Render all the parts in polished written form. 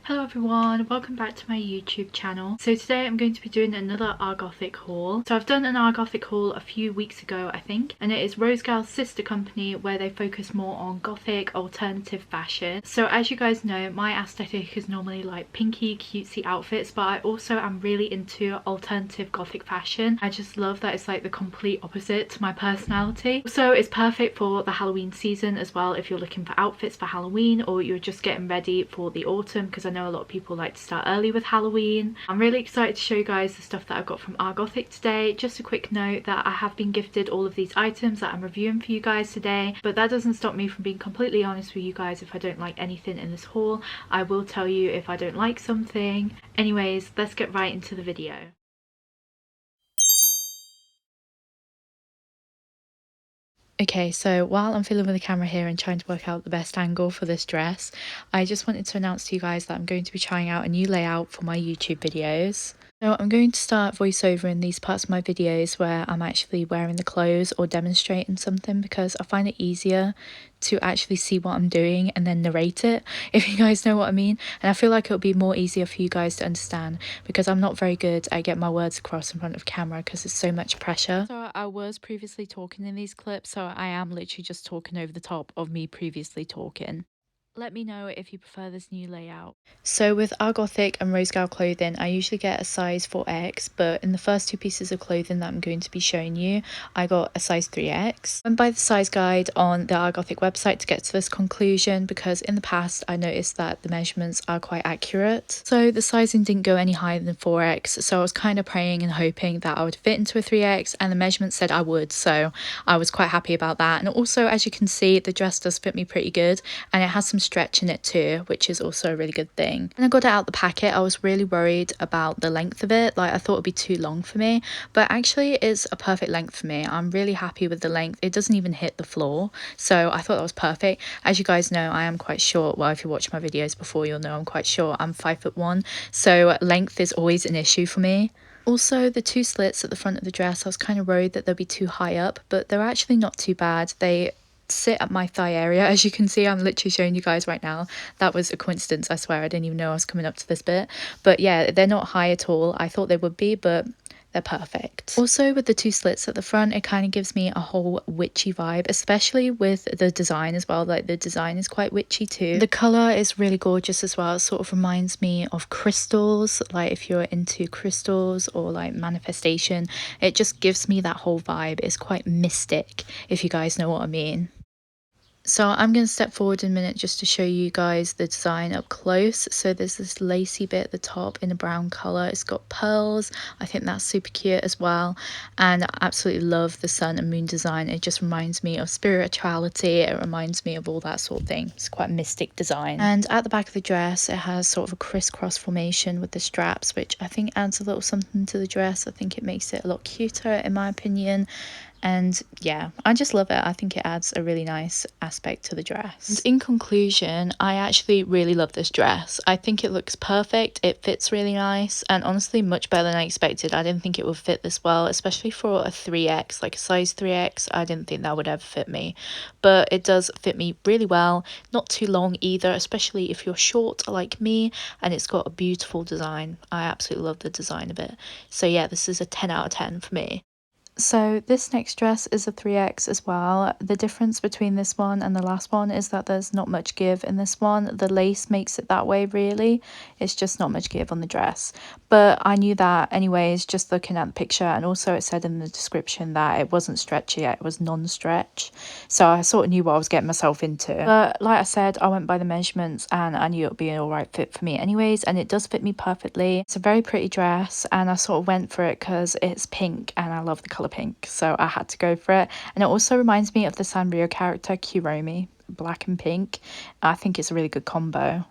Hello everyone, welcome back to my YouTube channel. So today I'm going to be doing another Rgothic haul. So I've done an Rgothic haul a few weeks ago I think, and it is Rosegal's sister company where they focus more on Gothic alternative fashion. So as you guys know, my aesthetic is normally like pinky cutesy outfits, but I also am really into alternative Gothic fashion. I just love that it's like the complete opposite to my personality. So it's perfect for the Halloween season as well if you're looking for outfits for Halloween or you're just getting ready for the autumn, because I know a lot of people like to start early with Halloween. I'm really excited to show you guys the stuff that I've got from Rgothic today. Just a quick note that I have been gifted all of these items that I'm reviewing for you guys today, but that doesn't stop me from being completely honest with you guys. If I don't like anything in this haul, I will tell you if I don't like something. Anyways, let's get right into the video. Okay, so while I'm fiddling with the camera here and trying to work out the best angle for this dress, I just wanted to announce to you guys that I'm going to be trying out a new layout for my YouTube videos. So I'm going to start voiceover in these parts of my videos where I'm actually wearing the clothes or demonstrating something, because I find it easier to actually see what I'm doing and then narrate it, if you guys know what I mean. And I feel like it'll be more easier for you guys to understand, because I'm not very good at getting my words across in front of camera because it's so much pressure. So I was previously talking in these clips, so I am literally just talking over the top of me previously talking. Let me know if you prefer this new layout. So with Rgothic and Rosegal clothing, I usually get a size 4X, but in the first two pieces of clothing that I'm going to be showing you, I got a size 3X. I went by the size guide on the Rgothic website to get to this conclusion, because in the past I noticed that the measurements are quite accurate. So the sizing didn't go any higher than 4X, so I was kind of praying and hoping that I would fit into a 3X, and the measurement said I would, so I was quite happy about that. And also, as you can see, the dress does fit me pretty good, and it has some stretch in it too, which is also a really good thing. When I got it out the packet, I was really worried about the length of it. Like, I thought it'd be too long for me, but actually it's a perfect length for me. I'm really happy with the length. It doesn't even hit the floor, so I thought that was perfect. As you guys know, I am quite short. Well, if you watch my videos before, you'll know I'm quite short. I'm 5'1", so length is always an issue for me. Also, the two slits at the front of the dress, I was kind of worried that they'll be too high up, but they're actually not too bad. They sit at my thigh area. As you can see, I'm literally showing you guys right now. That was a coincidence, I swear. I didn't even know I was coming up to this bit. But yeah, they're not high at all. I thought they would be, but they're perfect. Also, with the two slits at the front, it kind of gives me a whole witchy vibe, especially with the design as well. Like, the design is quite witchy too. The colour is really gorgeous as well. It sort of reminds me of crystals. Like, if you're into crystals or like manifestation, it just gives me that whole vibe. It's quite mystic, if you guys know what I mean. So I'm going to step forward in a minute just to show you guys the design up close. So there's this lacy bit at the top in a brown colour. It's got pearls. I think that's super cute as well. And I absolutely love the sun and moon design. It just reminds me of spirituality. It reminds me of all that sort of thing. It's quite a mystic design. And at the back of the dress, it has sort of a crisscross formation with the straps, which I think adds a little something to the dress. I think it makes it a lot cuter in my opinion. And yeah, I just love it. I think it adds a really nice aspect to the dress. And in conclusion, I actually really love this dress. I think it looks perfect. It fits really nice, and honestly much better than I expected. I didn't think it would fit this well, especially for a 3X, like a size 3X. I didn't think that would ever fit me, but it does fit me really well. Not too long either, especially if you're short like me, and it's got a beautiful design. I absolutely love the design of it. So yeah, this is a 10 out of 10 for me. So this next dress is a 3X as well. The difference between this one and the last one is that there's not much give in this one. The lace makes it that way really. It's just not much give on the dress. But I knew that anyways, just looking at the picture, and also it said in the description that it wasn't stretchy, it was non-stretch. So I sort of knew what I was getting myself into. But like I said, I went by the measurements and I knew it would be an alright fit for me anyways, and it does fit me perfectly. It's a very pretty dress, and I sort of went for it because it's pink and I love the colour pink, so I had to go for it. And it also reminds me of the Sanrio character Kuromi, black and pink. I think it's a really good combo.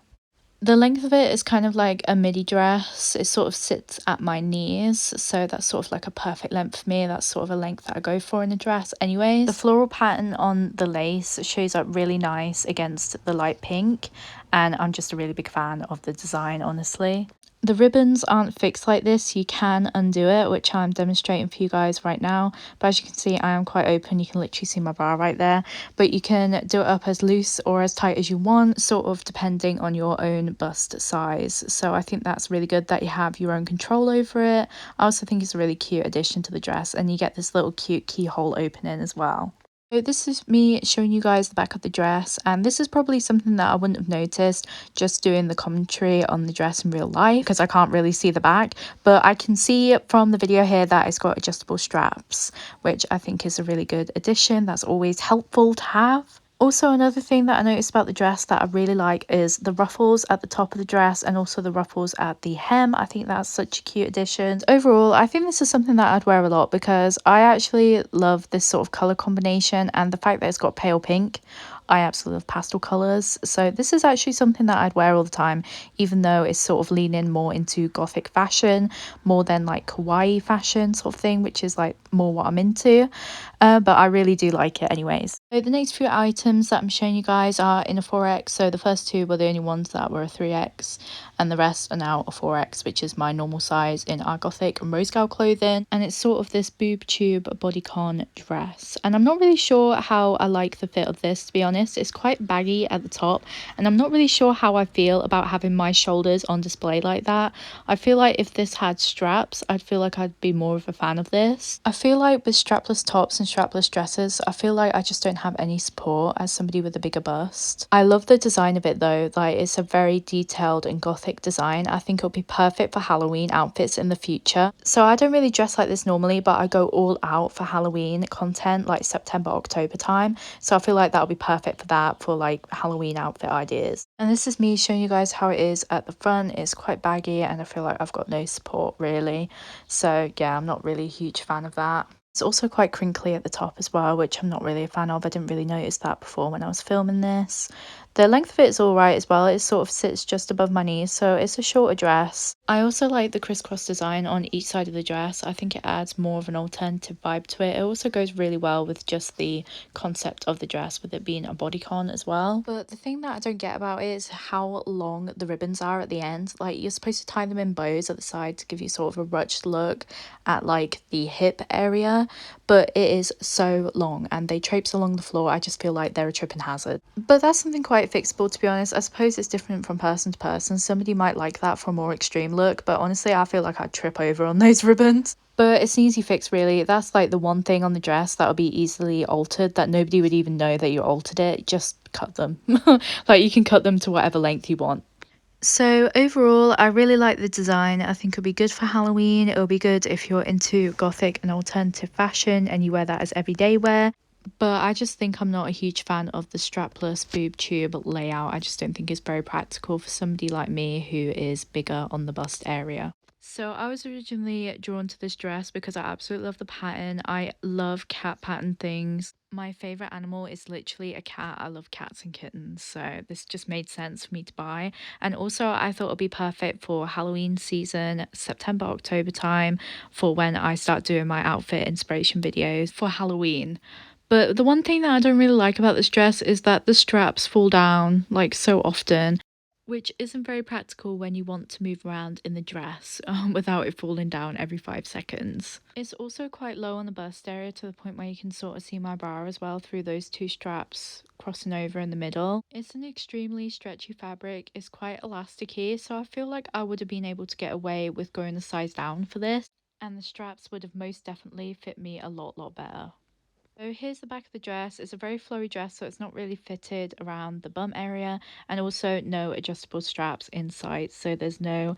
The length of it is kind of like a midi dress. It sort of sits at my knees, so that's sort of like a perfect length for me. That's sort of a length that I go for in a dress anyways. The floral pattern on the lace shows up really nice against the light pink, and I'm just a really big fan of the design, honestly. The ribbons aren't fixed like this, you can undo it, which I'm demonstrating for you guys right now, but as you can see I am quite open, you can literally see my bra right there, but you can do it up as loose or as tight as you want, sort of depending on your own bust size. So I think that's really good that you have your own control over it. I also think it's a really cute addition to the dress, and you get this little cute keyhole opening as well. So this is me showing you guys the back of the dress, and this is probably something that I wouldn't have noticed just doing the commentary on the dress in real life because I can't really see the back, but I can see from the video here that it's got adjustable straps, which I think is a really good addition. That's always helpful to have. Also, another thing that I noticed about the dress that I really like is the ruffles at the top of the dress and also the ruffles at the hem. I think that's such a cute addition. Overall, I think this is something that I'd wear a lot because I actually love this sort of colour combination, and the fact that it's got pale pink. I absolutely love pastel colours, so this is actually something that I'd wear all the time, even though it's sort of leaning more into gothic fashion more than like kawaii fashion sort of thing, which is like more what I'm into. But I really do like it anyways. So the next few items that I'm showing you guys are in a 4X. So the first two were the only ones that were a 3X, and the rest are now a 4X, which is my normal size in Rgothic and Rosegal clothing. And it's sort of this boob tube bodycon dress. And I'm not really sure how I like the fit of this, to be honest. It's quite baggy at the top, and I'm not really sure how I feel about having my shoulders on display like that. I feel like if this had straps, I'd feel like I'd be more of a fan of this. I feel like with strapless tops and strapless dresses, I feel like I just don't have any support as somebody with a bigger bust. I love the design of it though, like it's a very detailed and gothic design. I think it'll be perfect for Halloween outfits in the future. So I don't really dress like this normally, but I go all out for Halloween content like September, October time. So I feel like that'll be perfect for that, for like Halloween outfit ideas. And this is me showing you guys how it is at the front. It's quite baggy and I feel like I've got no support really. So yeah, I'm not really a huge fan of that. It's also quite crinkly at the top as well, which I'm not really a fan of. I didn't really notice that before when I was filming this. The length of it is alright as well. It sort of sits just above my knees, so it's a shorter dress. I also like the crisscross design on each side of the dress. I think it adds more of an alternative vibe to it. It also goes really well with just the concept of the dress, with it being a bodycon as well. But the thing that I don't get about it is how long the ribbons are at the end. Like, you're supposed to tie them in bows at the side to give you sort of a ruched look at like the hip area, but it is so long and they traipse along the floor. I just feel like they're a tripping hazard. But that's something quite fixable, to be honest. I suppose it's different from person to person. Somebody might like that for a more extreme look, but honestly I feel like I'd trip over on those ribbons. But it's an easy fix really. That's like the one thing on the dress that would be easily altered, that nobody would even know that you altered it. Just cut them. Like, you can cut them to whatever length you want. So overall, I really like the design. I think it'll be good for Halloween. It'll be good if you're into gothic and alternative fashion and you wear that as everyday wear. But I just think I'm not a huge fan of the strapless boob tube layout. I just don't think it's very practical for somebody like me who is bigger on the bust area. So I was originally drawn to this dress because I absolutely love the pattern. I love cat pattern things. My favorite animal is literally a cat. I love cats and kittens, so this just made sense for me to buy. And also I thought it'd be perfect for Halloween season, September, October time, for when I start doing my outfit inspiration videos for Halloween. But the one thing that I don't really like about this dress is that the straps fall down like so often, which isn't very practical when you want to move around in the dress without it falling down every 5 seconds. It's also quite low on the bust area, to the point where you can sort of see my bra as well through those two straps crossing over in the middle. It's an extremely stretchy fabric. It's quite elasticy, so I feel like I would have been able to get away with going a size down for this, and the straps would have most definitely fit me a lot better. So here's the back of the dress. It's a very flowy dress, so it's not really fitted around the bum area, and also no adjustable straps inside, so there's no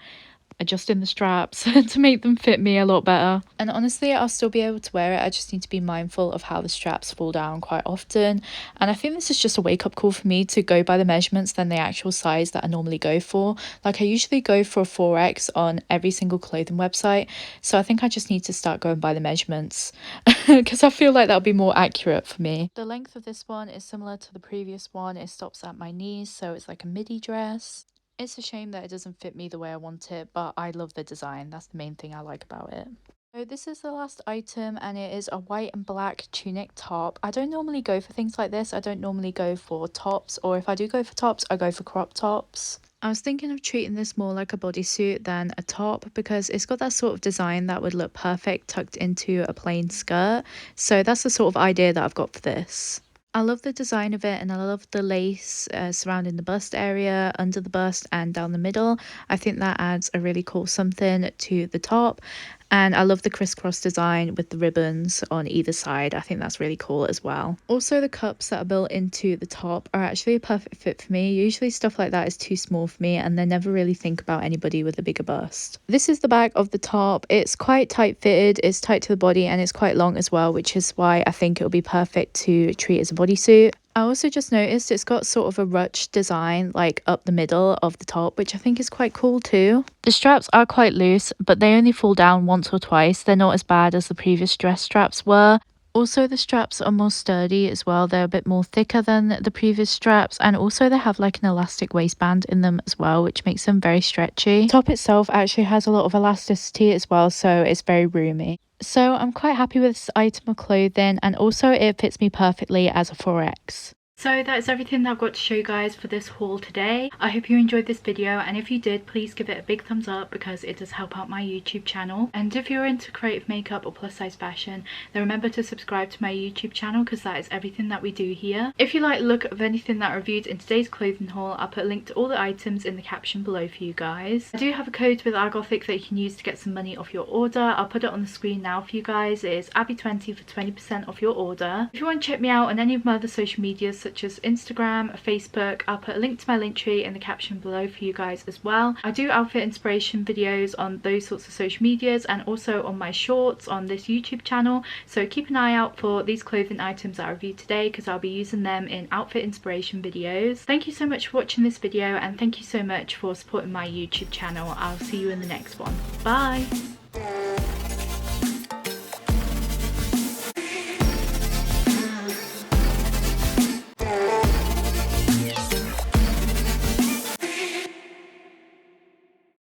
adjusting the straps to make them fit me a lot better. And honestly, I'll still be able to wear it. I just need to be mindful of how the straps fall down quite often. And I think this is just a wake up call for me to go by the measurements than the actual size that I normally go for. Like, I usually go for a 4X on every single clothing website. So I think I just need to start going by the measurements because I feel like that'll be more accurate for me. The length of this one is similar to the previous one. It stops at my knees, so it's like a midi dress. It's a shame that it doesn't fit me the way I want it, but I love the design. That's the main thing I like about it. So this is the last item and it is a white and black tunic top. I don't normally go for things like this. I don't normally go for tops, or if I do go for tops, I go for crop tops. I was thinking of treating this more like a bodysuit than a top because it's got that sort of design that would look perfect tucked into a plain skirt. So that's the sort of idea that I've got for this. I love the design of it and I love the lace surrounding the bust area, under the bust and down the middle. I think that adds a really cool something to the top. And I love the crisscross design with the ribbons on either side. I think that's really cool as well. Also, the cups that are built into the top are actually a perfect fit for me. Usually stuff like that is too small for me and they never really think about anybody with a bigger bust. This is the back of the top. It's quite tight fitted, it's tight to the body and it's quite long as well, which is why I think it'll be perfect to treat as a bodysuit. I also just noticed it's got sort of a ruched design like up the middle of the top, which I think is quite cool too. The straps are quite loose, but they only fall down once or twice. They're not as bad as the previous dress straps were. Also, the straps are more sturdy as well. They're a bit more thicker than the previous straps, and also they have like an elastic waistband in them as well, which makes them very stretchy. The top itself actually has a lot of elasticity as well, so it's very roomy. So I'm quite happy with this item of clothing, and also it fits me perfectly as a 4X. So that is everything that I've got to show you guys for this haul today. I hope you enjoyed this video, and if you did, please give it a big thumbs up because it does help out my YouTube channel. And if you're into creative makeup or plus size fashion, then remember to subscribe to my YouTube channel because that is everything that we do here. If you like the look of anything that I reviewed in today's clothing haul, I'll put a link to all the items in the caption below for you guys. I do have a code with Rgothic that you can use to get some money off your order. I'll put it on the screen now for you guys. It is Abby20 for 20% off your order. If you want to check me out on any of my other social medias such as Instagram, Facebook, I'll put a link to my link tree in the caption below for you guys as well. I do outfit inspiration videos on those sorts of social medias and also on my shorts on this YouTube channel, so keep an eye out for these clothing items that I reviewed today because I'll be using them in outfit inspiration videos. Thank you so much for watching this video and thank you so much for supporting my YouTube channel. I'll see you in the next one. Bye!